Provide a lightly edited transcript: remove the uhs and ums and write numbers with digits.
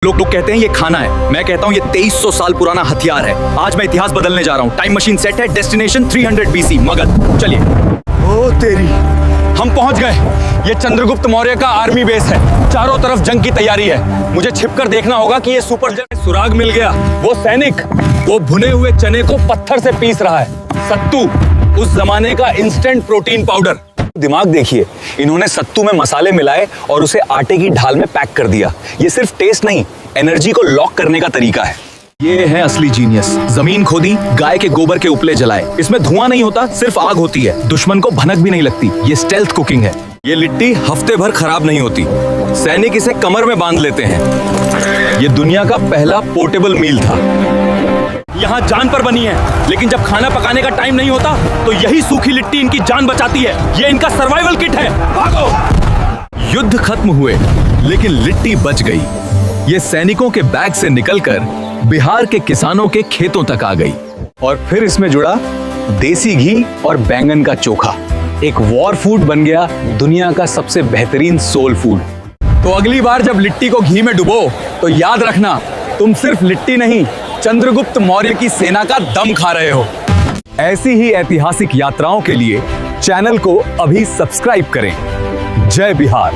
लोग कहते हैं ये खाना है, मैं कहता हूँ ये 2300 साल पुराना हथियार है। आज मैं इतिहास बदलने जा रहा हूँ। टाइम मशीन सेट है, डेस्टिनेशन 300 BC मगध। चलिए। ओ तेरी, हम पहुंच गए। ये चंद्रगुप्त मौर्य का आर्मी बेस है। चारों तरफ जंग की तैयारी है। मुझे छिपकर देखना होगा कि ये सुपर जंग। सुराग मिल गया। वो सैनिक, वो भुने हुए चने को पत्थर से पीस रहा है। सत्तू, उस जमाने का इंस्टेंट प्रोटीन पाउडर। दिमाग देखिए, इन्होंने सत्तू में मसाले मिलाए और उसे आटे की ढाल में पैक कर दिया। ये सिर्फ टेस्ट नहीं, एनर्जी को लॉक करने का तरीका है। ये है असली जीनियस। जमीन खोदी, गाय के गोबर के उपले जलाए। इसमें धुआं नहीं होता, सिर्फ आग होती है। दुश्मन को भनक भी नहीं लगती। ये स्टेल्थ कुकिंग है। ये लिट्टी हफ्ते भर खराब नहीं होती। सैनिक इसे कमर में बांध लेते हैं। ये दुनिया का पहला पोर्टेबल मील था। यहाँ जान पर बनी है, लेकिन जब खाना पकाने का टाइम नहीं होता तो यही सूखी लिट्टी इनकी जान बचाती है। ये इनका सर्वाइवल किट है। भागो। युद्ध खत्म हुए, लेकिन लिट्टी बच गई। ये सैनिकों के बैग से निकलकर बिहार के किसानों के खेतों तक आ गई। और फिर इसमें जुड़ा देसी घी और बैंगन का चोखा। एक वॉर फूड बन गया, दुनिया का सबसे बेहतरीन सोल फूड। तो अगली बार जब लिट्टी को घी में डुबो तो याद रखना, तुम सिर्फ लिट्टी नहीं, चंद्रगुप्त मौर्य की सेना का दम खा रहे हो। ऐसी ही ऐतिहासिक यात्राओं के लिए चैनल को अभी सब्सक्राइब करें। जय बिहार।